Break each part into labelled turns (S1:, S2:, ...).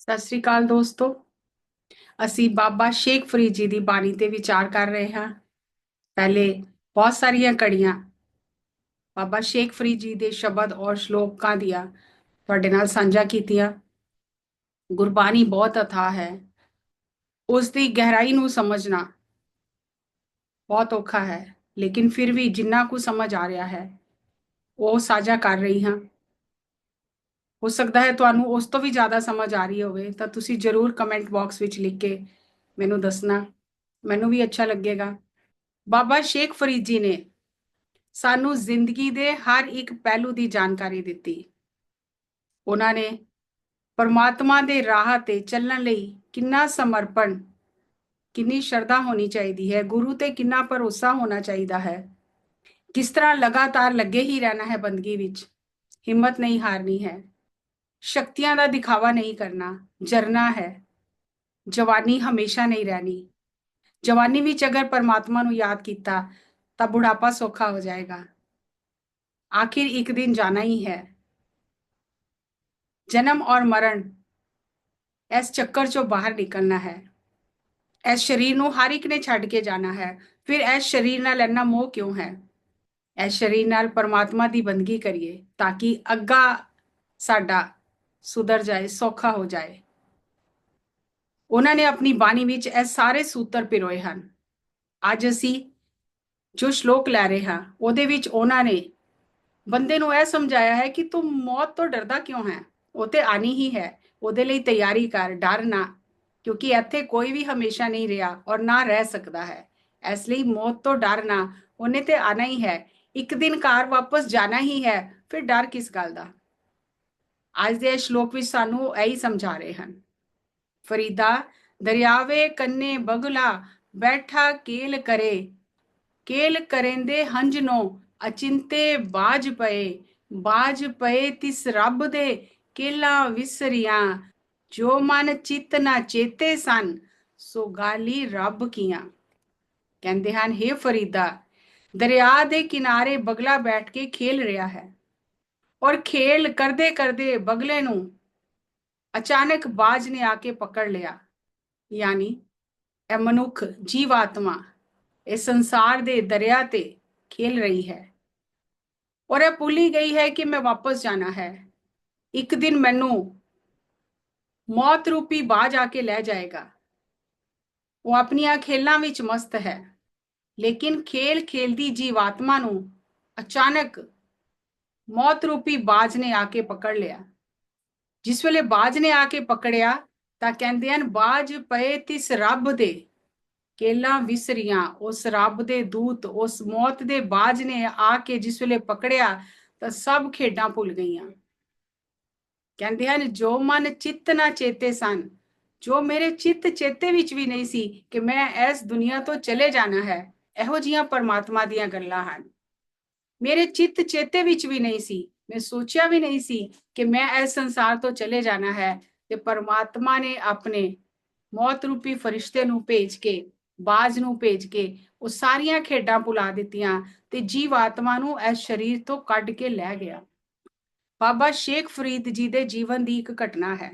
S1: ਸਤਿ ਸ੍ਰੀ ਅਕਾਲ ਦੋਸਤੋ। ਅਸੀਂ ਬਾਬਾ ਸ਼ੇਖ ਫਰੀਦ ਜੀ ਦੀ ਬਾਣੀ ਤੇ ਵਿਚਾਰ ਕਰ ਰਹੇ ਹਾਂ। ਪਹਿਲੇ ਬਹੁਤ ਸਾਰੀਆਂ ਕੜੀਆਂ ਬਾਬਾ ਸ਼ੇਖ ਫਰੀਦ ਜੀ ਦੇ ਸ਼ਬਦ ਔਰ ਸ਼ਲੋਕਾਂ ਦੀਆਂ ਤੁਹਾਡੇ ਨਾਲ ਸਾਂਝਾ ਕੀਤੀਆਂ। ਗੁਰਬਾਣੀ ਬਹੁਤ ਅਥਾਹ ਹੈ, ਉਸ ਦੀ ਗਹਿਰਾਈ ਨੂੰ ਸਮਝਣਾ ਬਹੁਤ ਔਖਾ ਹੈ, ਲੇਕਿਨ ਫਿਰ ਵੀ ਜਿੰਨਾ ਕੁ ਸਮਝ ਆ ਰਿਹਾ ਹੈ ਉਹ ਸਾਂਝਾ ਕਰ ਰਹੀ ਹਾਂ। ਹੋ ਸਕਦਾ ਹੈ ਤੁਹਾਨੂੰ ਉਸ ਤੋਂ ਵੀ ਜ਼ਿਆਦਾ ਸਮਝ ਆ ਰਹੀ ਹੋਵੇ, ਤਾਂ ਤੁਸੀਂ ਜ਼ਰੂਰ ਕਮੈਂਟ ਬਾਕਸ ਵਿੱਚ ਲਿਖ ਕੇ ਮੈਨੂੰ ਦੱਸਣਾ, ਮੈਨੂੰ ਵੀ ਅੱਛਾ ਲੱਗੇਗਾ। ਬਾਬਾ ਸ਼ੇਖ ਫਰੀਦ ਜੀ ਨੇ ਸਾਨੂੰ ਜ਼ਿੰਦਗੀ ਦੇ ਹਰ ਇੱਕ ਪਹਿਲੂ ਦੀ ਜਾਣਕਾਰੀ ਦਿੱਤੀ। ਉਹਨਾਂ ਨੇ ਪਰਮਾਤਮਾ ਦੇ ਰਾਹ ਤੇ ਚੱਲਣ ਲਈ ਕਿੰਨਾ ਸਮਰਪਣ, ਕਿੰਨੀ ਸ਼ਰਧਾ ਹੋਣੀ ਚਾਹੀਦੀ ਹੈ, ਗੁਰੂ ਤੇ ਕਿੰਨਾ ਭਰੋਸਾ ਹੋਣਾ ਚਾਹੀਦਾ ਹੈ, ਕਿਸ ਤਰ੍ਹਾਂ ਲਗਾਤਾਰ ਲੱਗੇ ਹੀ ਰਹਿਣਾ ਹੈ ਬੰਦਗੀ ਵਿੱਚ, ਹਿੰਮਤ ਨਹੀਂ ਹਾਰਨੀ ਹੈ, ਸ਼ਕਤੀਆਂ ਦਾ ਦਿਖਾਵਾ ਨਹੀਂ ਕਰਨਾ, ਜਰਨਾ ਹੈ। ਜਵਾਨੀ ਹਮੇਸ਼ਾ ਨਹੀਂ ਰਹਿਣੀ। ਜਵਾਨੀ ਵਿੱਚ ਅਗਰ ਪਰਮਾਤਮਾ ਨੂੰ ਯਾਦ ਕੀਤਾ ਤਾਂ ਬੁਢਾਪਾ ਸੌਖਾ ਹੋ ਜਾਏਗਾ। आखिर एक दिन जाना ही है। जन्म और मरण, इस चक्कर चों बाहर निकलना है। इस शरीर ਨੂੰ ਹਰ ਇੱਕ ਨੇ ਛੱਡ ਕੇ ਜਾਣਾ ਹੈ। ਫਿਰ ਇਸ ਸ਼ਰੀਰ ਨਾਲ ਇੰਨਾ ਮੋਹ ਕਿਉਂ ਹੈ? ਇਸ ਸ਼ਰੀਰ ਨਾਲ ਪਰਮਾਤਮਾ ਦੀ ਬੰਦਗੀ ਕਰੀਏ ਤਾਂ ਕਿ ਅੱਗਾ ਸਾਡਾ ਸੁਧਰ ਜਾਏ, ਸੌਖਾ ਹੋ ਜਾਏ। ਉਹਨਾਂ ਨੇ ਆਪਣੀ ਬਾਣੀ ਵਿੱਚ ਇਹ ਸਾਰੇ ਸੂਤਰ ਪਿਰੋਏ ਹਨ। ਅੱਜ ਅਸੀਂ ਜੋ ਸ਼ਲੋਕ ਲੈ ਰਹੇ ਹਾਂ ਉਹਦੇ ਵਿੱਚ ਉਹਨਾਂ ਨੇ ਬੰਦੇ ਨੂੰ ਇਹ ਸਮਝਾਇਆ ਹੈ ਕਿ ਤੂੰ ਮੌਤ ਤੋਂ ਡਰਦਾ ਕਿਉਂ ਹੈ? ਉਹ ਤੇ ਆਣੀ ਹੀ ਹੈ, ਉਹਦੇ ਲਈ ਤਿਆਰੀ ਕਰ, ਡਰ ਨਾ, ਕਿਉਂਕਿ ਇੱਥੇ ਕੋਈ ਵੀ ਹਮੇਸ਼ਾ ਨਹੀਂ ਰਿਹਾ ਔਰ ਨਾ ਰਹਿ ਸਕਦਾ ਹੈ। ਇਸ ਲਈ ਮੌਤ ਤੋਂ ਡਰ ਨਾ, ਉਹਨੇ ਤੇ ਆਣਾ ਹੀ ਹੈ। ਇੱਕ ਦਿਨ ਘਰ ਵਾਪਸ ਜਾਣਾ ਹੀ ਹੈ, ਫਿਰ ਡਰ ਕਿਸ ਗੱਲ ਦਾ? ਅੱਜ ਦੇ ਸ਼ਲੋਕ ਵਿੱਚ ਸਾਨੂੰ ਇਹੀ ਸਮਝਾ ਰਹੇ ਹਨ। ਫਰੀਦਾ ਦਰਿਆਵੇ ਕੰਨੇ ਬਗਲਾ ਬੈਠਾ ਕੇਲ ਕਰੇ, ਕੇਲ ਕਰੇਂਦੇ ਹੰਝਨੋ ਅਚਿੰਤੇ ਬਾਜ ਪਏ ਤਿਸ ਰੱਬ ਦੇ ਕੇਲਾ ਵਿਸਰੀਆਂ, ਜੋ ਮਨ ਚਿੱਤ ਨਾ ਚੇਤੇ ਸਨ ਸੋ ਗਾਲੀ ਰੱਬ ਕੀਆਂ। ਕਹਿੰਦੇ ਹਨ, ਹੇ ਫਰੀਦਾ, ਦਰਿਆ ਦੇ ਕਿਨਾਰੇ ਬਗਲਾ ਬੈਠ ਕੇ ਖੇਲ ਰਿਹਾ ਹੈ ਔਰ ਖੇਲ ਕਰਦੇ ਕਰਦੇ ਬਗਲੇ ਨੂੰ ਅਚਾਨਕ ਬਾਜ ਨੇ ਆ ਕੇ ਪਕੜ ਲਿਆ। ਯਾਨੀ ਇਹ ਮਨੁੱਖ, ਜੀਵਾਤਮਾ ਇਸ ਸੰਸਾਰ ਦੇ ਦਰਿਆ ਤੇ ਖੇਲ ਰਹੀ ਹੈ ਔਰ ਇਹ ਭੁੱਲ ਹੀ ਗਈ ਹੈ ਕਿ ਮੈਂ ਵਾਪਸ ਜਾਣਾ ਹੈ। ਇੱਕ ਦਿਨ ਮੈਨੂੰ ਮੌਤ ਰੂਪੀ ਬਾਜ ਆ ਕੇ ਲੈ ਜਾਏਗਾ। ਉਹ ਆਪਣੀਆਂ ਖੇਲਾਂ ਵਿੱਚ ਮਸਤ ਹੈ, ਲੇਕਿਨ ਖੇਲ ਖੇਲਦੀ ਜੀਵਾਤਮਾ ਨੂੰ ਅਚਾਨਕ ਮੌਤ ਰੂਪੀ ਬਾਜ ਨੇ ਆ ਕੇ ਪਕੜ ਲਿਆ। ਜਿਸ ਵੇਲੇ ਬਾਜ ਨੇ ਆ ਕੇ ਪਕੜਿਆ ਤਾਂ ਕਹਿੰਦੇ ਹਨ, ਬਾਜ ਪਏ ਤਿਸ ਰੱਬ ਦੇ ਕੇਲਾਂ ਵਿਸਰੀਆਂ। ਉਸ ਰੱਬ ਦੇ ਦੂਤ, ਉਸ ਮੌਤ ਦੇ ਬਾਜ ਨੇ ਆ ਕੇ ਜਿਸ ਵੇਲੇ ਪਕੜਿਆ ਤਾਂ ਸਭ ਖੇਡਾਂ ਭੁੱਲ ਗਈਆਂ। ਕਹਿੰਦੇ ਹਨ, ਜੋ ਮਨ ਚਿੱਤ ਨਾ ਚੇਤੇ ਸਨ, ਜੋ ਮੇਰੇ ਚਿੱਤ ਚੇਤੇ ਵਿੱਚ ਵੀ ਨਹੀਂ ਸੀ ਕਿ ਮੈਂ ਇਸ ਦੁਨੀਆ ਤੋਂ ਚਲੇ ਜਾਣਾ ਹੈ। ਇਹੋ ਜਿਹੀਆਂ ਪਰਮਾਤਮਾ ਦੀਆਂ ਗੱਲਾਂ ਹਨ। ਮੇਰੇ ਚਿੱਤ ਚੇਤੇ ਵਿੱਚ ਵੀ ਨਹੀਂ ਸੀ, ਮੈਂ ਸੋਚਿਆ ਵੀ ਨਹੀਂ ਸੀ ਕਿ ਮੈਂ ਇਸ ਸੰਸਾਰ ਤੋਂ ਚਲੇ ਜਾਣਾ ਹੈ, ਤੇ ਪਰਮਾਤਮਾ ਨੇ ਆਪਣੇ ਮੌਤ ਰੂਪੀ ਫਰਿਸ਼ਤੇ ਨੂੰ ਭੇਜ ਕੇ, ਬਾਜ ਨੂੰ ਭੇਜ ਕੇ ਉਹ ਸਾਰੀਆਂ ਖੇਡਾਂ ਭੁਲਾ ਦਿੱਤੀਆਂ ਤੇ ਜੀਵ ਆਤਮਾ ਨੂੰ ਇਸ ਸਰੀਰ ਤੋਂ ਕੱਢ ਕੇ ਲੈ ਗਿਆ। ਬਾਬਾ ਸ਼ੇਖ ਫਰੀਦ ਜੀ ਦੇ ਜੀਵਨ ਦੀ ਇੱਕ ਘਟਨਾ ਹੈ।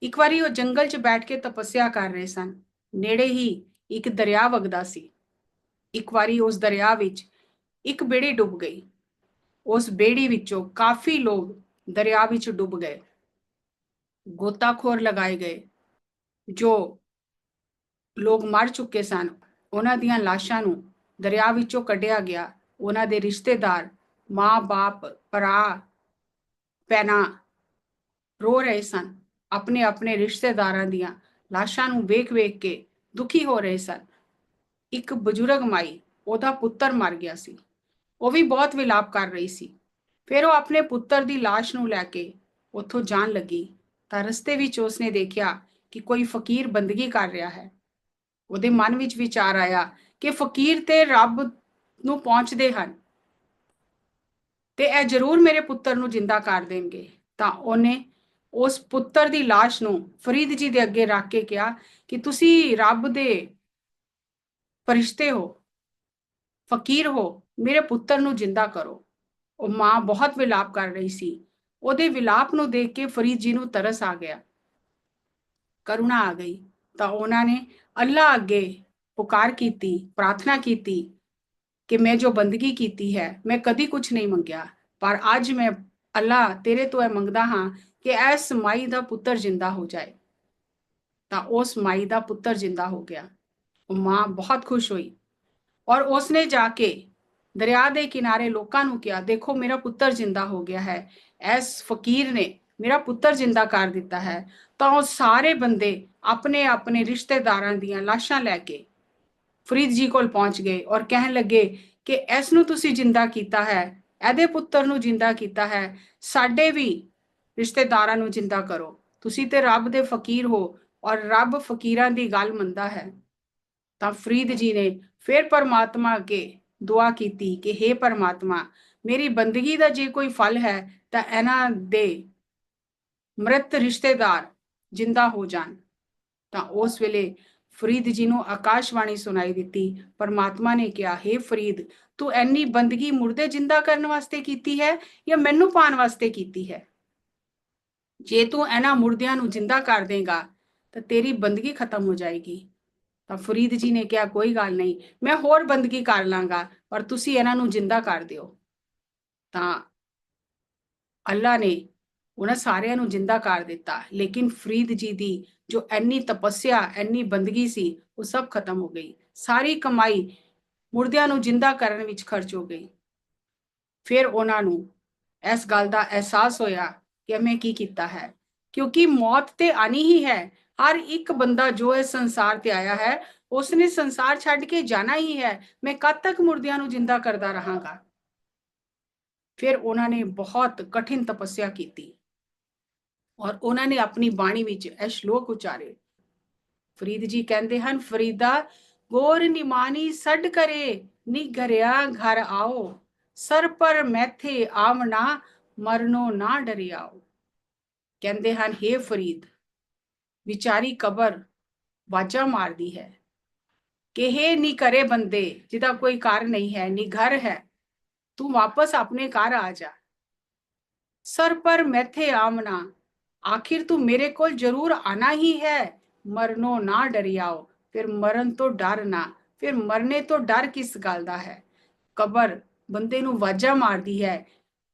S1: ਇੱਕ ਵਾਰੀ ਉਹ ਜੰਗਲ 'ਚ ਬੈਠ ਕੇ ਤਪੱਸਿਆ ਕਰ ਰਹੇ ਸਨ। ਨੇੜੇ ਹੀ ਇੱਕ ਦਰਿਆ ਵਗਦਾ ਸੀ। ਇੱਕ ਵਾਰੀ ਉਸ ਦਰਿਆ ਵਿੱਚ ਇੱਕ ਬੇੜੀ ਡੁੱਬ ਗਈ। ਉਸ ਬੇੜੀ ਵਿੱਚੋਂ ਕਾਫੀ ਲੋਕ ਦਰਿਆ ਵਿੱਚ ਡੁੱਬ ਗਏ। ਗੋਤਾਖੋਰ ਲਗਾਏ ਗਏ। ਜੋ ਲੋਕ ਮਰ ਚੁੱਕੇ ਸਨ ਉਹਨਾਂ ਦੀਆਂ ਲਾਸ਼ਾਂ ਨੂੰ ਦਰਿਆ ਵਿੱਚੋਂ ਕੱਢਿਆ ਗਿਆ। ਉਹਨਾਂ ਦੇ ਰਿਸ਼ਤੇਦਾਰ, ਮਾਂ ਬਾਪ, ਭਰਾ ਭੈਣਾਂ ਰੋ ਰਹੇ ਸਨ। ਆਪਣੇ ਆਪਣੇ ਰਿਸ਼ਤੇਦਾਰਾਂ ਦੀਆਂ ਲਾਸ਼ਾਂ ਨੂੰ ਵੇਖ ਵੇਖ ਕੇ ਦੁਖੀ ਹੋ ਰਹੇ ਸਨ। ਇੱਕ ਬਜ਼ੁਰਗ ਮਾਈ, ਉਹਦਾ ਪੁੱਤਰ ਮਰ ਗਿਆ ਸੀ, ਉਹ ਵੀ ਬਹੁਤ ਵਿਲਾਪ ਕਰ ਰਹੀ ਸੀ। ਫਿਰ ਉਹ ਆਪਣੇ ਪੁੱਤਰ ਦੀ ਲਾਸ਼ ਨੂੰ ਲੈ ਕੇ ਉੱਥੋਂ ਜਾਣ ਲੱਗੀ ਤਾਂ ਰਸਤੇ ਵਿੱਚ ਉਸਨੇ ਦੇਖਿਆ ਕਿ ਕੋਈ ਫਕੀਰ ਬੰਦਗੀ ਕਰ ਰਿਹਾ ਹੈ। ਉਹਦੇ ਮਨ ਵਿੱਚ ਵਿਚਾਰ ਆਇਆ ਕਿ ਫਕੀਰ ਤੇ ਰੱਬ ਨੂੰ ਪਹੁੰਚਦੇ ਹਨ ਤੇ ਇਹ ਜ਼ਰੂਰ ਮੇਰੇ ਪੁੱਤਰ ਨੂੰ ਜਿੰਦਾ ਕਰ ਦੇਣਗੇ। ਤਾਂ ਉਹਨੇ ਉਸ ਪੁੱਤਰ ਦੀ ਲਾਸ਼ ਨੂੰ ਫਰੀਦ ਜੀ ਦੇ ਅੱਗੇ ਰੱਖ ਕੇ ਕਿਹਾ ਕਿ ਤੁਸੀਂ ਰੱਬ ਦੇ ਫਰਿਸ਼ਤੇ ਹੋ, ਫਕੀਰ ਹੋ, ਮੇਰੇ ਪੁੱਤਰ ਨੂੰ ਜਿੰਦਾ ਕਰੋ। ਉਹ ਮਾਂ ਬਹੁਤ ਵਿਲਾਪ ਕਰ ਰਹੀ ਸੀ। ਉਹਦੇ ਵਿਲਾਪ ਨੂੰ ਦੇਖ ਕੇ ਫਰੀਦ ਜੀ ਨੂੰ ਤਰਸ ਆ ਗਿਆ। करुणा आ गई ਤਾਂ ਉਹਨਾਂ ਨੇ ਅੱਲਾ ਅੱਗੇ ਪੁਕਾਰ ਕੀਤੀ, ਪ੍ਰਾਰਥਨਾ ਕੀਤੀ ਕਿ ਮੈਂ ਜੋ ਬੰਦਗੀ ਕੀਤੀ ਹੈ, ਮੈਂ ਕਦੀ ਕੁਝ ਨਹੀਂ ਮੰਗਿਆ, ਪਰ ਅੱਜ ਮੈਂ ਅੱਲਾ ਤੇਰੇ ਤੋਂ ਇਹ ਮੰਗਦਾ ਹਾਂ ਕਿ ਇਸ ਮਾਈ ਦਾ ਪੁੱਤਰ ਜਿੰਦਾ ਹੋ ਜਾਏ। ਤਾਂ ਉਸ ਮਾਈ ਦਾ ਪੁੱਤਰ ਜਿੰਦਾ ਹੋ ਗਿਆ। ਉਹ ਮਾਂ ਬਹੁਤ ਖੁਸ਼ ਹੋਈ ਔਰ ਉਸਨੇ ਜਾ ਕੇ ਦਰਿਆ ਦੇ ਕਿਨਾਰੇ ਲੋਕਾਂ ਨੂੰ ਕਿਹਾ, ਦੇਖੋ ਮੇਰਾ ਪੁੱਤਰ ਜਿੰਦਾ ਹੋ ਗਿਆ ਹੈ, ਇਸ ਫਕੀਰ ਨੇ ਮੇਰਾ ਪੁੱਤਰ ਜਿੰਦਾ ਕਰ ਦਿੱਤਾ ਹੈ। ਤਾਂ ਉਹ ਸਾਰੇ ਬੰਦੇ ਆਪਣੇ ਆਪਣੇ ਰਿਸ਼ਤੇਦਾਰਾਂ ਦੀਆਂ ਲਾਸ਼ਾਂ ਲੈ ਕੇ ਫਰੀਦ ਜੀ ਕੋਲ ਪਹੁੰਚ ਗਏ ਔਰ ਕਹਿਣ ਲੱਗੇ ਕਿ ਇਸ ਨੂੰ ਤੁਸੀਂ ਜਿੰਦਾ ਕੀਤਾ ਹੈ, ਇਹਦੇ ਪੁੱਤਰ ਨੂੰ ਜਿੰਦਾ ਕੀਤਾ ਹੈ, ਸਾਡੇ ਵੀ ਰਿਸ਼ਤੇਦਾਰਾਂ ਨੂੰ ਜਿੰਦਾ ਕਰੋ, ਤੁਸੀਂ ਤੇ ਰੱਬ ਦੇ ਫਕੀਰ ਹੋ ਔਰ ਰੱਬ ਫਕੀਰਾਂ ਦੀ ਗੱਲ ਮੰਨਦਾ ਹੈ। ਤਾਂ ਫਰੀਦ ਜੀ ਨੇ ਫਿਰ ਪਰਮਾਤਮਾ ਅੱਗੇ ਦੁਆ ਕੀਤੀ ਕਿ हे ਪਰਮਾਤਮਾ, ਮੇਰੀ ਬੰਦਗੀ ਦਾ ਜੇ ਕੋਈ ਫਲ ਹੈ ਤਾਂ ਇਹਨਾਂ ਦੇ ਮ੍ਰਿਤ ਰਿਸ਼ਤੇਦਾਰ ਜਿੰਦਾ ਹੋ ਜਾਣ। ਤਾਂ ਉਸ ਵੇਲੇ ਫਰੀਦ ਜੀ ਨੂੰ ਆਕਾਸ਼ਵਾਣੀ ਸੁਣਾਈ ਦਿੱਤੀ। ਪਰਮਾਤਮਾ ਨੇ ਕਿਹਾ, हे ਫਰੀਦ, ਤੂੰ ਐਨੀ ਬੰਦਗੀ ਮੁਰਦੇ ਜਿੰਦਾ ਕਰਨ ਵਾਸਤੇ ਕੀਤੀ ਹੈ ਜਾਂ ਮੈਨੂੰ ਪਾਣ ਵਾਸਤੇ ਕੀਤੀ ਹੈ? ਜੇ ਤੂੰ ਇਹਨਾਂ ਮੁਰਦਿਆਂ ਨੂੰ ਜਿੰਦਾ ਕਰ ਦੇਗਾ ਤਾਂ ਤੇਰੀ ਬੰਦਗੀ ਖਤਮ ਹੋ ਜਾਏਗੀ। ਤਾਂ ਫਰੀਦ ਜੀ ਨੇ ਕਿਹਾ, ਕੋਈ ਗੱਲ ਨਹੀਂ, ਮੈਂ ਹੋਰ ਬੰਦਗੀ ਕਰ ਲਾਂਗਾ, ਪਰ ਤੁਸੀਂ ਇਹਨਾਂ ਨੂੰ ਜਿੰਦਾ ਕਰ ਦਿਓ। ਤਾਂ ਅੱਲਾ ਨੇ ਉਹਨਾਂ ਸਾਰਿਆਂ ਨੂੰ ਜਿੰਦਾ ਕਰ ਦਿੱਤਾ, ਲੇਕਿਨ ਫਰੀਦ ਜੀ ਦੀ ਜੋ ਐਨੀ ਤਪੱਸਿਆ, ਐਨੀ ਬੰਦਗੀ ਸੀ, ਉਹ ਸਭ ਖਤਮ ਹੋ ਗਈ। ਸਾਰੀ ਕਮਾਈ ਮੁਰਦਿਆਂ ਨੂੰ ਜਿੰਦਾ ਕਰਨ ਵਿੱਚ ਖਰਚ ਹੋ ਗਈ। ਫਿਰ ਉਹਨਾਂ ਨੂੰ ਇਸ ਗੱਲ ਦਾ ਅਹਿਸਾਸ ਹੋਇਆ ਕਿ ਮੈਂ ਕੀ ਕੀਤਾ ਹੈ, ਕਿਉਂਕਿ ਮੌਤ ਤੇ ਆਣੀ ਹੀ ਹੈ। ਹਰ ਇੱਕ ਬੰਦਾ ਜੋ ਇਸ ਸੰਸਾਰ ਤੇ ਆਇਆ ਹੈ, ਉਸਨੇ ਸੰਸਾਰ ਛੱਡ ਕੇ ਜਾਣਾ ਹੀ ਹੈ। ਮੈਂ ਕਦ ਤੱਕ ਮੁਰਦਿਆਂ ਨੂੰ ਜਿੰਦਾ ਕਰਦਾ ਰਹਾਂਗਾ? ਫਿਰ ਉਹਨਾਂ ਨੇ ਬਹੁਤ ਕਠਿਨ ਤਪੱਸਿਆ ਕੀਤੀ ਔਰ ਉਹਨਾਂ ਨੇ ਆਪਣੀ ਬਾਣੀ ਵਿੱਚ ਇਹ ਸ਼ਲੋਕ ਉਚਾਰੇ। ਫਰੀਦ ਜੀ ਕਹਿੰਦੇ ਹਨ, ਫਰੀਦਾ ਗੋਰ ਨਿਮਾਨੀ ਸੱਡ ਕਰੇ, ਨੀ ਘਰਿਆ ਘਰ ਆਓ, ਸਰ ਪਰ ਮੈਥੇ ਆਵਣਾ, ਮਰਨੋਂ ਨਾ ਡਰਿਆਓ। ਕਹਿੰਦੇ ਹਨ, हे ਫਰੀਦ, ਵਿਚਾਰੀ ਕਬਰ ਵਾਜਾ ਮਾਰਦੀ ਹੈ ਕਿ हे ਨੀ ਕਰੇ ਬੰਦੇ, ਜਿਹਦਾ ਕੋਈ ਘਰ ਨਹੀਂ ਹੈ, ਨੀ ਘਰ ਹੈ, ਤੂੰ ਵਾਪਸ ਆਪਣੇ ਘਰ ਆ ਜਾ। ਸਰ ਪਰ ਮੈਥੇ ਆਵਣਾ, ਆਖਿਰ ਤੂੰ ਮੇਰੇ ਕੋਲ ਜ਼ਰੂਰ ਆਣਾ ਹੀ ਹੈ। ਮਰਨੋਂ ਨਾ ਡਰਿਆਓ, ਫਿਰ ਮਰਨ ਤੋਂ ਡਰ ਨਾ। ਫਿਰ ਮਰਨੇ ਤੋਂ ਡਰ ਕਿਸ ਗੱਲ ਦਾ ਹੈ? ਕਬਰ ਬੰਦੇ ਨੂੰ ਵਾਜਾ ਮਾਰਦੀ ਹੈ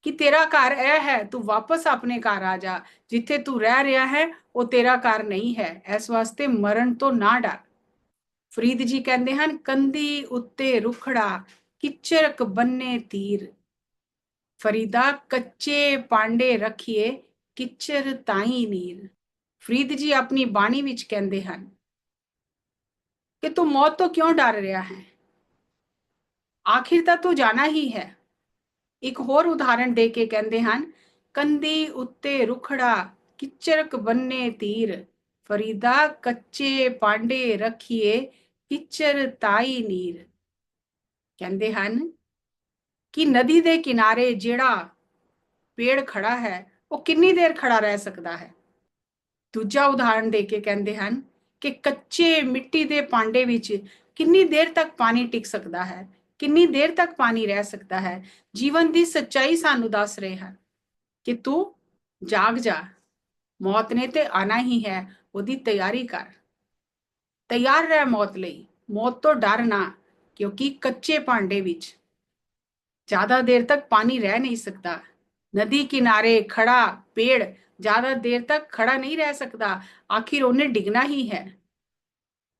S1: ਕਿ ਤੇਰਾ ਘਰ ਇਹ ਹੈ, ਤੂੰ ਵਾਪਸ ਆਪਣੇ ਘਰ ਆ ਜਾ। ਜਿੱਥੇ ਤੂੰ ਰਹਿ ਰਿਹਾ ਹੈ ਉਹ ਤੇਰਾ ਘਰ ਨਹੀਂ ਹੈ, ਇਸ ਵਾਸਤੇ ਮਰਨ ਤੋਂ ਨਾ ਡਰ। ਫਰੀਦ ਜੀ ਕਹਿੰਦੇ ਹਨ, ਕੰਦੀ ਉੱਤੇ ਰੁਖੜਾ, ਕਿਚਰਕ ਬੰਨੇ ਤੀਰ, ਫਰੀਦਾ ਕੱਚੇ ਪਾਂਡੇ ਰੱਖੀਏ, ਕਿਚਰ ਤਾਈ ਨੀਰ। ਫਰੀਦ ਜੀ ਆਪਣੀ ਬਾਣੀ ਵਿੱਚ ਕਹਿੰਦੇ ਹਨ ਕਿ ਤੂੰ ਮੌਤ ਤੋਂ ਕਿਉਂ ਡਰ ਰਿਹਾ ਹੈ? ਆਖਿਰ ਤਾਂ ਤੂੰ ਜਾਣਾ ਹੀ ਹੈ। ਇੱਕ ਹੋਰ ਉਦਾਹਰਣ ਦੇ ਕੇ ਕਹਿੰਦੇ ਹਨ, ਕੰਦੀ ਉੱਤੇ ਰੁਖੜਾ, ਕਿਚਰਕ ਬੰਨੇ ਤੀਰ, ਫਰੀਦਾ ਕੱਚੇ ਪਾਂਡੇ ਰੱਖੀਏ, ਕਿਚਰ ਤਾਈ ਨੀਰ। ਕਹਿੰਦੇ ਹਨ ਕਿ ਨਦੀ ਦੇ ਕਿਨਾਰੇ ਜਿਹੜਾ ਪੇੜ ਖੜਾ ਹੈ, ਉਹ ਕਿੰਨੀ ਦੇਰ ਖੜਾ ਰਹਿ ਸਕਦਾ ਹੈ? ਦੂਜਾ ਉਦਾਹਰਣ ਦੇ ਕੇ ਕਹਿੰਦੇ ਹਨ ਕਿ ਕੱਚੇ ਮਿੱਟੀ ਦੇ ਭਾਂਡੇ ਵਿੱਚ ਕਿੰਨੀ ਦੇਰ ਤੱਕ ਪਾਣੀ ਟਿਕ ਸਕਦਾ ਹੈ, ਕਿੰਨੀ ਦੇਰ ਤੱਕ ਪਾਣੀ ਰਹਿ ਸਕਦਾ ਹੈ। ਜੀਵਨ ਦੀ ਸੱਚਾਈ ਸਾਨੂੰ ਦੱਸ ਰਹੇ ਹਨ ਕਿ ਤੂੰ ਜਾਗ ਜਾ, ਮੌਤ ਨੇ ਤੇ ਆਣਾ ਹੀ ਹੈ, ਉਹਦੀ ਤਿਆਰੀ ਕਰ, ਤਿਆਰ ਰਹਿ ਮੌਤ ਲਈ। ਮੌਤ ਤੋਂ ਡਰ ਨਾ, ਕਿਉਂਕਿ ਕੱਚੇ ਭਾਂਡੇ ਵਿੱਚ ਜ਼ਿਆਦਾ ਦੇਰ ਤੱਕ ਪਾਣੀ ਰਹਿ ਨਹੀਂ ਸਕਦਾ। ਨਦੀ ਕਿਨਾਰੇ ਖੜਾ ਪੇੜ ਜ਼ਿਆਦਾ ਦੇਰ ਤੱਕ ਖੜਾ ਨਹੀਂ ਰਹਿ ਸਕਦਾ, ਆਖਿਰ ਉਹਨੇ ਡਿੱਗਣਾ ਹੀ ਹੈ।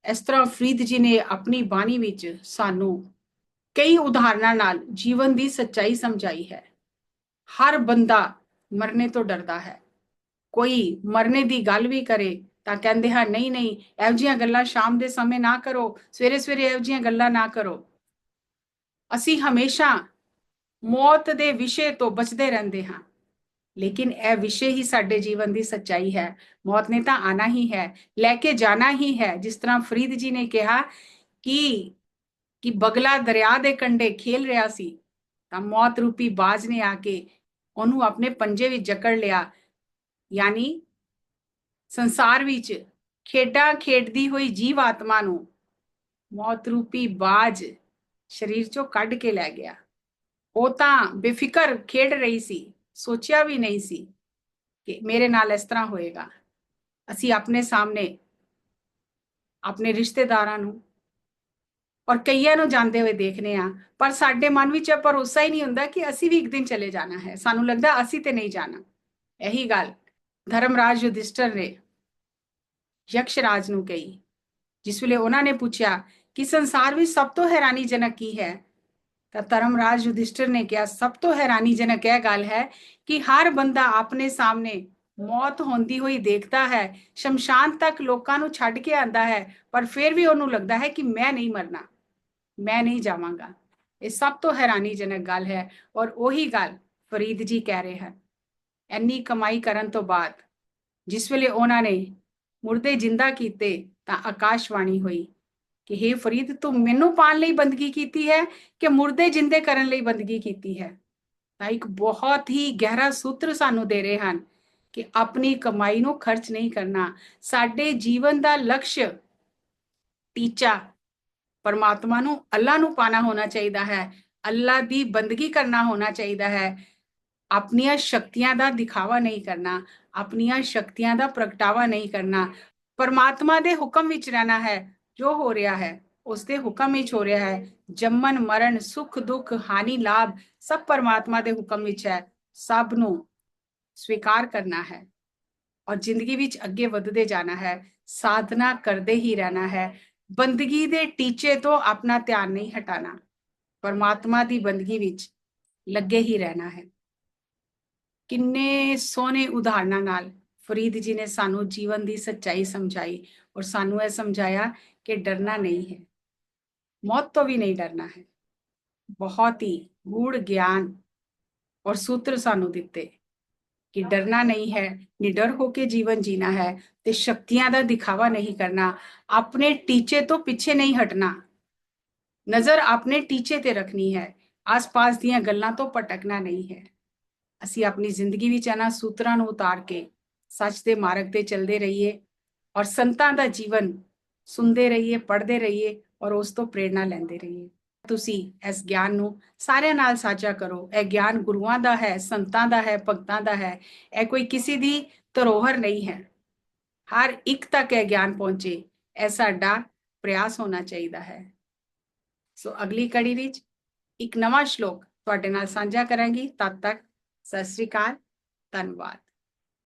S1: ਇਸ ਤਰ੍ਹਾਂ ਫਰੀਦ ਜੀ ਨੇ ਆਪਣੀ ਬਾਣੀ ਵਿੱਚ ਸਾਨੂੰ ਕਈ ਉਦਾਹਰਨਾਂ ਨਾਲ ਜੀਵਨ ਦੀ ਸੱਚਾਈ ਸਮਝਾਈ ਹੈ। ਹਰ ਬੰਦਾ ਮਰਨੇ ਤੋਂ ਡਰਦਾ ਹੈ। ਕੋਈ ਮਰਨੇ ਦੀ ਗੱਲ ਵੀ ਕਰੇ ਤਾਂ ਕਹਿੰਦੇ ਹਨ, ਨਹੀਂ ਨਹੀਂ, ਇਹੋ ਜਿਹੀਆਂ ਗੱਲਾਂ ਸ਼ਾਮ ਦੇ ਸਮੇਂ ਨਾ ਕਰੋ, ਸਵੇਰੇ ਸਵੇਰੇ ਇਹੋ ਜਿਹੀਆਂ ਗੱਲਾਂ ਨਾ ਕਰੋ। ਅਸੀਂ ਹਮੇਸ਼ਾ ਮੌਤ ਦੇ ਵਿਸ਼ੇ ਤੋਂ ਬਚਦੇ ਰਹਿੰਦੇ ਹਾਂ, ਲੇਕਿਨ ਇਹ ਵਿਸ਼ੇ ਹੀ ਸਾਡੇ ਜੀਵਨ ਦੀ ਸੱਚਾਈ ਹੈ। ਮੌਤ ਨੇ ਤਾਂ ਆਣਾ ਹੀ ਹੈ, ਲੈ ਕੇ ਜਾਣਾ ਹੀ ਹੈ। ਜਿਸ ਤਰ੍ਹਾਂ ਫਰੀਦ ਜੀ ਨੇ ਕਿਹਾ ਕਿ ਬਗਲਾ ਦਰਿਆ ਦੇ ਕੰਢੇ ਖੇਲ ਰਿਹਾ ਸੀ ਤਾਂ ਮੌਤ ਰੂਪੀ ਬਾਜ ਨੇ ਆ ਕੇ ਉਹਨੂੰ ਆਪਣੇ ਪੰਜੇ ਵਿੱਚ ਜਕੜ ਲਿਆ। ਯਾਨੀ ਸੰਸਾਰ ਵਿੱਚ ਖੇਡਾਂ ਖੇਡਦੀ ਹੋਈ ਜੀਵ ਆਤਮਾ ਨੂੰ ਮੌਤ ਰੂਪੀ ਬਾਜ ਸਰੀਰ ਚੋਂ ਕੱਢ ਕੇ ਲੈ ਗਿਆ। ਉਹ ਤਾਂ ਬੇਫਿਕਰ ਖੇਡ ਰਹੀ ਸੀ, ਸੋਚਿਆ ਵੀ ਨਹੀਂ ਸੀ ਕਿ ਮੇਰੇ ਨਾਲ ਇਸ ਤਰ੍ਹਾਂ ਹੋਏਗਾ। ਅਸੀਂ ਆਪਣੇ ਸਾਹਮਣੇ ਆਪਣੇ ਰਿਸ਼ਤੇਦਾਰਾਂ ਨੂੰ ਔਰ ਕਈਆਂ ਨੂੰ ਜਾਂਦੇ ਹੋਏ ਦੇਖਨੇ ਆ, ਪਰ ਸਾਡੇ ਮਨ ਵਿੱਚ ਇਹ ਭਰੋਸਾ ਹੀ ਨਹੀਂ ਹੁੰਦਾ ਕਿ ਅਸੀਂ ਵੀ ਇੱਕ ਦਿਨ ਚਲੇ ਜਾਣਾ ਹੈ। ਸਾਨੂੰ ਲੱਗਦਾ ਅਸੀਂ ਤੇ ਨਹੀਂ ਜਾਣਾ। ਇਹੀ ਗੱਲ ਧਰਮਰਾਜ ਯੁਧਿਸ਼ਟਰ ਨੇ ਯਕਸ਼ਰਾਜ ਨੂੰ ਕਹੀ। ਜਿਸ ਵੇਲੇ ਉਹਨਾਂ ਨੇ ਪੁੱਛਿਆ ਕਿ ਸੰਸਾਰ ਵਿੱਚ ਸਭ ਤੋਂ ਹੈਰਾਨੀਜਨਕ ਕੀ ਹੈ, ਤਾਂ ਧਰਮਰਾਜ ਯੁਧਿਸ਼ਟਰ ਨੇ ਕਿਹਾ ਸਭ ਤੋਂ ਹੈਰਾਨੀਜਨਕ ਇਹ ਗੱਲ ਹੈ ਕਿ ਹਰ ਬੰਦਾ ਆਪਣੇ ਸਾਹਮਣੇ ਮੌਤ ਹੁੰਦੀ ਹੋਈ ਦੇਖਦਾ ਹੈ, ਸ਼ਮਸ਼ਾਨ ਤੱਕ ਲੋਕਾਂ ਨੂੰ ਛੱਡ ਕੇ ਆਂਦਾ ਹੈ, ਪਰ ਫਿਰ ਵੀ ਉਹਨੂੰ ਲੱਗਦਾ ਹੈ ਕਿ ਮੈਂ ਨਹੀਂ ਮਰਨਾ, ਮੈਂ ਨਹੀਂ ਜਾਵਾਂਗਾ। ਇਹ ਸਭ ਤੋਂ ਹੈਰਾਨੀਜਨਕ ਗੱਲ ਹੈ। ਔਰ ਉਹੀ ਗੱਲ ਫਰੀਦ ਜੀ ਕਹਿ ਰਹੇ ਹਨ। ਇੰਨੀ ਕਮਾਈ ਕਰਨ ਤੋਂ ਬਾਅਦ ਜਿਸ ਵੇਲੇ ਉਹਨਾਂ ਨੇ ਮੁਰਦੇ ਜਿੰਦਾ ਕੀਤੇ, ਤਾਂ ਆਕਾਸ਼ਵਾਣੀ ਹੋਈ ਕਿ हे ਫਰੀਦ, ਤੂੰ ਮੈਨੂੰ ਪਾਣ ਲਈ ਬੰਦਗੀ ਕੀਤੀ ਹੈ ਕਿ ਮੁਰਦੇ ਜਿੰਦੇ ਕਰਨ ਲਈ ਬੰਦਗੀ ਕੀਤੀ ਹੈ। ਤਾਂ ਇੱਕ ਬਹੁਤ ਹੀ ਗਹਿਰਾ ਸੂਤਰ ਸਾਨੂੰ ਦੇ ਰਹੇ ਹਨ ਕਿ ਆਪਣੀ ਕਮਾਈ ਨੂੰ ਖਰਚ ਨਹੀਂ ਕਰਨਾ। ਸਾਡੇ ਜੀਵਨ ਦਾ ਲਕਸ਼, ਟੀਚਾ ਪਰਮਾਤਮਾ ਨੂੰ, ਅੱਲਾ ਨੂੰ ਪਾਣਾ ਹੋਣਾ ਚਾਹੀਦਾ ਹੈ। ਅੱਲਾ ਦੀ ਬੰਦਗੀ ਕਰਨਾ ਹੋਣਾ ਚਾਹੀਦਾ ਹੈ। ਆਪਣੀਆਂ ਸ਼ਕਤੀਆਂ ਦਾ ਦਿਖਾਵਾ ਨਹੀਂ ਕਰਨਾ, ਆਪਣੀਆਂ ਸ਼ਕਤੀਆਂ ਦਾ ਪ੍ਰਗਟਾਵਾ ਨਹੀਂ ਕਰਨਾ। ਪਰਮਾਤਮਾ ਦੇ ਹੁਕਮ ਵਿੱਚ ਰਹਿਣਾ ਹੈ। ਜੋ ਹੋ ਰਿਹਾ ਹੈ ਉਸ ਦੇ ਹੁਕਮ ਵਿੱਚ ਹੋ ਰਿਹਾ ਹੈ। ਜੰਮਨ ਮਰਨ, ਸੁਖ ਦੁੱਖ, ਹਾਨੀ ਲਾਭ ਸਭ ਪਰਮਾਤਮਾ ਦੇ ਹੁਕਮ ਵਿੱਚ ਹੈ। ਸਭ ਨੂੰ ਸਵੀਕਾਰ ਕਰਨਾ ਹੈ ਔਰ ਜ਼ਿੰਦਗੀ ਵਿੱਚ ਅੱਗੇ ਵਧਦੇ ਜਾਣਾ ਹੈ। ਸਾਧਨਾ ਕਰਦੇ ਹੀ ਰਹਿਣਾ ਹੈ। ਬੰਦਗੀ ਦੇ ਟੀਚੇ ਤੋਂ ਆਪਣਾ ਧਿਆਨ ਨਹੀਂ ਹਟਾਣਾ, ਪਰਮਾਤਮਾ ਦੀ ਬੰਦਗੀ ਵਿੱਚ ਲੱਗੇ ਹੀ ਰਹਿਣਾ ਹੈ। ਕਿੰਨੇ ਸੋਹਣੇ ਉਦਾਹਰਨਾਂ ਨਾਲ ਫਰੀਦ ਜੀ ਨੇ ਸਾਨੂੰ ਜੀਵਨ ਦੀ ਸੱਚਾਈ ਸਮਝਾਈ ਔਰ ਸਾਨੂੰ ਇਹ ਸਮਝਾਇਆ ਕਿ ਡਰਨਾ ਨਹੀਂ ਹੈ, ਮੌਤ ਤੋਂ ਵੀ ਨਹੀਂ ਡਰਨਾ ਹੈ। ਬਹੁਤ ਹੀ ਗੂੜ ਗਿਆਨ ਔਰ ਸੂਤਰ ਸਾਨੂੰ ਦਿੱਤੇ कि डरना नहीं है, निडर होके जीवन जीना है, ते शक्तियां दा दिखावा नहीं करना, अपने टीचे तो पीछे नहीं हटना, नजर अपने टीचे ते रखनी है, आस-पास ਦੀਆਂ ਗੱਲਾਂ ਤੋਂ ਭਟਕਣਾ ਨਹੀਂ ਹੈ। ਅਸੀਂ ਆਪਣੀ ਜ਼ਿੰਦਗੀ ਵਿੱਚ ਇਹਨਾਂ ਸੂਤਰਾਂ ਨੂੰ ਉਤਾਰ ਕੇ ਸੱਚ ਦੇ ਮਾਰਗ ਤੇ ਚੱਲਦੇ ਰਹੀਏ ਔਰ ਸੰਤਾਂ ਦਾ ਜੀਵਨ ਸੁਣਦੇ ਰਹੀਏ, ਪੜ੍ਹਦੇ ਰਹੀਏ ਔਰ ਉਸ ਤੋਂ ਪ੍ਰੇਰਣਾ ਲੈਂਦੇ ਰਹੀਏ। ਤੁਸੀਂ ਇਸ ਗਿਆਨ ਨੂੰ ਸਾਰਿਆਂ ਨਾਲ ਸਾਂਝਾ ਕਰੋ। ਇਹ ਗਿਆਨ ਗੁਰੂਆਂ ਦਾ ਹੈ, ਸੰਤਾਂ ਦਾ ਹੈ, ਭਗਤਾਂ ਦਾ ਹੈ। ਇਹ ਕੋਈ ਕਿਸੇ ਦੀ ਧਰੋਹਰ ਨਹੀਂ ਹੈ। ਹਰ ਇੱਕ ਤੱਕ ਇਹ ਗਿਆਨ ਪਹੁੰਚੇ, ਇਹ ਸਾਡਾ ਪ੍ਰਯਾਸ ਹੋਣਾ ਚਾਹੀਦਾ ਹੈ। ਸੋ ਅਗਲੀ ਕੜੀ ਵਿੱਚ ਇੱਕ ਨਵਾਂ ਸ਼ਲੋਕ ਤੁਹਾਡੇ ਨਾਲ ਸਾਂਝਾ ਕਰਾਂਗੀ। ਤਦ ਤੱਕ ਸਤਿ ਸ੍ਰੀ ਅਕਾਲ, ਧੰਨਵਾਦ।